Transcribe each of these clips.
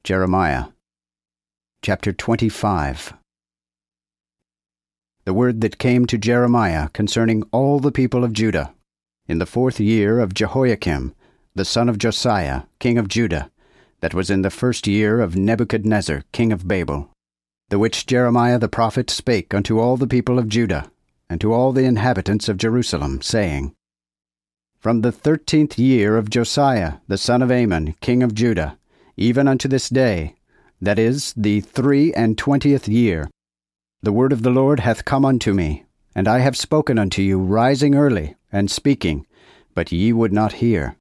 Jeremiah. Chapter 25. The word that came to Jeremiah concerning all the people of Judah, in the 4th year of Jehoiakim, the son of Josiah, king of Judah, that was in the 1st year of Nebuchadnezzar, king of Babel, the which Jeremiah the prophet spake unto all the people of Judah, and to all the inhabitants of Jerusalem, saying, From the 13th year of Josiah, the son of Amon, king of Judah, even unto this day, that is, the 23 year, the word of the Lord hath come unto me, and I have spoken unto you, rising early, and speaking, but ye would not hear.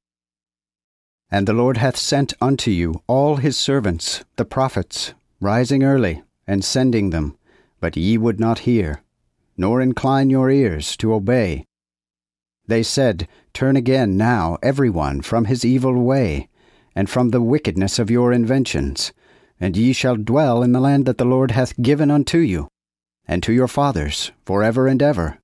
And the Lord hath sent unto you all his servants, the prophets, rising early, and sending them, but ye would not hear, nor incline your ears to obey. They said, Turn again now every one from his evil way, and from the wickedness of your inventions, and ye shall dwell in the land that the Lord hath given unto you, and to your fathers, for ever and ever.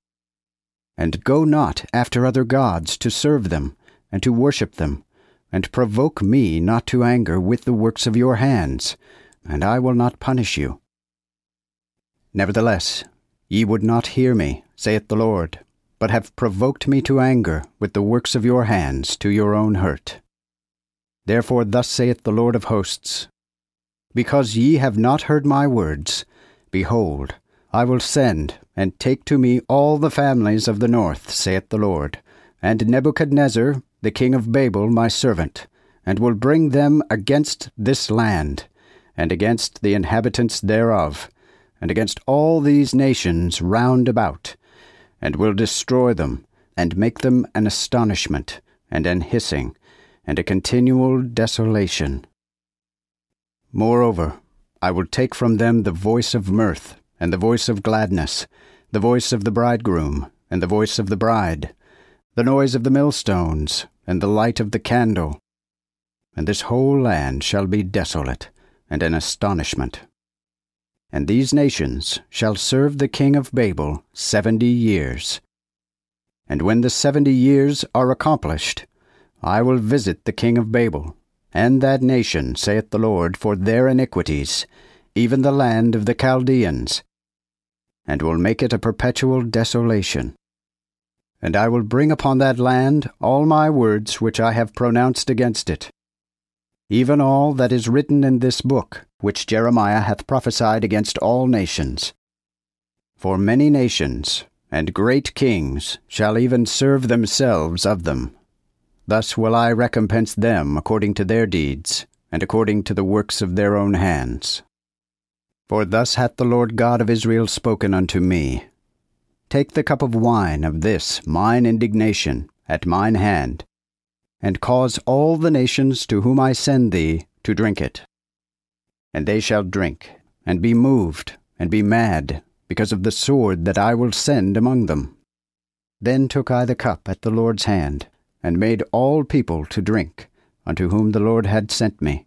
And go not after other gods to serve them, and to worship them, and provoke me not to anger with the works of your hands, and I will not punish you. Nevertheless, ye would not hear me, saith the Lord, but have provoked me to anger with the works of your hands to your own hurt. Therefore thus saith the Lord of hosts, Because ye have not heard my words, behold, I will send, and take to me all the families of the north, saith the Lord, and Nebuchadnezzar, the king of Babel, my servant, and will bring them against this land, and against the inhabitants thereof, and against all these nations round about, and will destroy them, and make them an astonishment, and an hissing, and a continual desolation. Moreover, I will take from them the voice of mirth, and the voice of gladness, the voice of the bridegroom, and the voice of the bride, the noise of the millstones, and the light of the candle. And this whole land shall be desolate, and an astonishment. And these nations shall serve the king of Babel 70 years. And when the 70 years are accomplished, I will visit the king of Babel, and that nation, saith the Lord, for their iniquities, even the land of the Chaldeans, and will make it a perpetual desolation. And I will bring upon that land all my words which I have pronounced against it, even all that is written in this book, which Jeremiah hath prophesied against all nations. For many nations and great kings shall even serve themselves of them. Thus will I recompense them according to their deeds, and according to the works of their own hands. For thus hath the Lord God of Israel spoken unto me, Take the cup of wine of this mine indignation at mine hand, and cause all the nations to whom I send thee to drink it. And they shall drink, and be moved, and be mad, because of the sword that I will send among them. Then took I the cup at the Lord's hand, and made all people to drink, unto whom the Lord had sent me,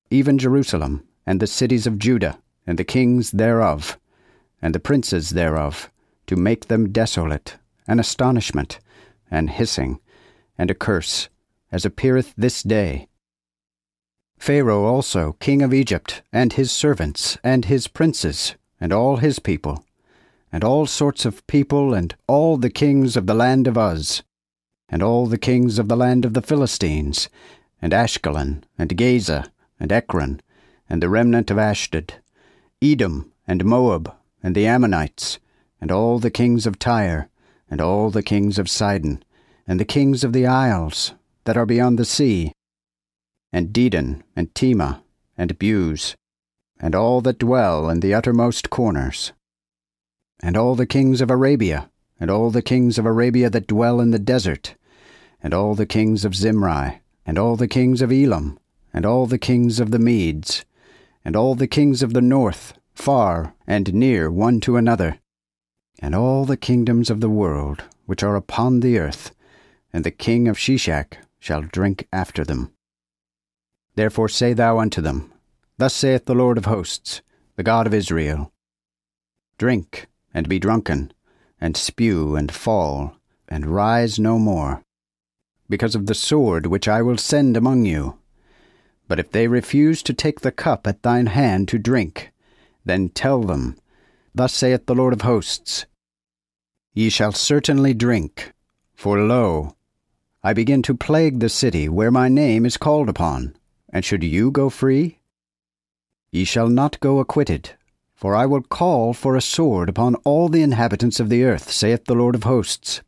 even Jerusalem, and the cities of Judah, and the kings thereof, and the princes thereof, to make them desolate, an astonishment, and hissing, and a curse, as appeareth this day. Pharaoh also, king of Egypt, and his servants, and his princes, and all his people, and all sorts of people, and all the kings of the land of Uz, and all the kings of the land of the Philistines, and Ashkelon, and Gaza, and Ekron, and the remnant of Ashdod, Edom, and Moab, and the Ammonites, and all the kings of Tyre, and all the kings of Sidon, and the kings of the isles that are beyond the sea, and Dedan, and Tema, and Buz, and all that dwell in the uttermost corners, and all the kings of Arabia, and all the kings of Arabia that dwell in the desert, and all the kings of Zimri, and all the kings of Elam, and all the kings of the Medes, and all the kings of the north, far and near one to another, and all the kingdoms of the world which are upon the earth, and the king of Shishak shall drink after them. Therefore say thou unto them, Thus saith the Lord of hosts, the God of Israel, Drink, and be drunken, and spew, and fall, and rise no more, because of the sword which I will send among you. But if they refuse to take the cup at thine hand to drink, then tell them, Thus saith the Lord of hosts, Ye shall certainly drink, for lo, I begin to plague the city where my name is called upon, and should you go free? Ye shall not go acquitted, for I will call for a sword upon all the inhabitants of the earth, saith the Lord of hosts.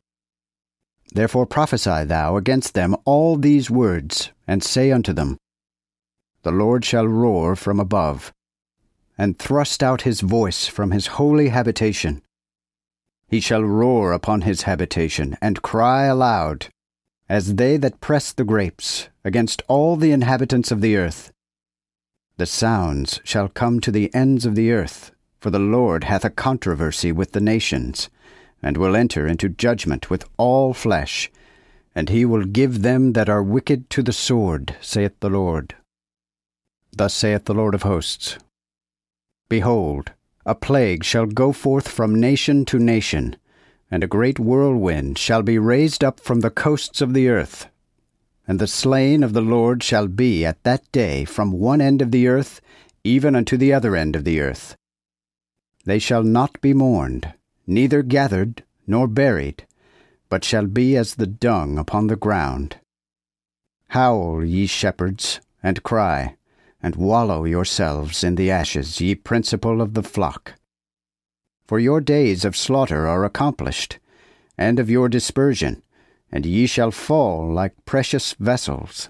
Therefore prophesy thou against them all these words, and say unto them, The Lord shall roar from above, and thrust out his voice from his holy habitation. He shall roar upon his habitation, and cry aloud, as they that press the grapes, against all the inhabitants of the earth. The sounds shall come to the ends of the earth, for the Lord hath a controversy with the nations, and will enter into judgment with all flesh, and he will give them that are wicked to the sword, saith the Lord. Thus saith the Lord of hosts, Behold, a plague shall go forth from nation to nation, and a great whirlwind shall be raised up from the coasts of the earth. And the slain of the Lord shall be at that day from one end of the earth even unto the other end of the earth. They shall not be mourned, neither gathered nor buried, but shall be as the dung upon the ground. Howl, ye shepherds, and cry, and wallow yourselves in the ashes, ye principal of the flock. For your days of slaughter are accomplished, and of your dispersion, and ye shall fall like precious vessels.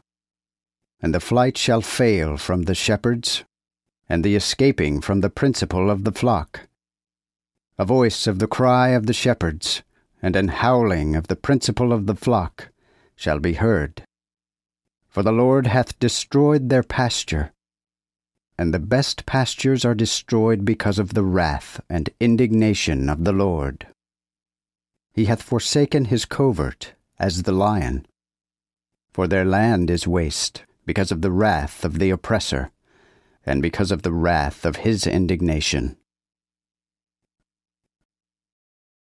And the flight shall fail from the shepherds, and the escaping from the principal of the flock. A voice of the cry of the shepherds, and an howling of the principal of the flock, shall be heard. For the Lord hath destroyed their pasture, and the best pastures are destroyed because of the wrath and indignation of the Lord. He hath forsaken his covert as the lion. For their land is waste because of the wrath of the oppressor, and because of the wrath of his indignation.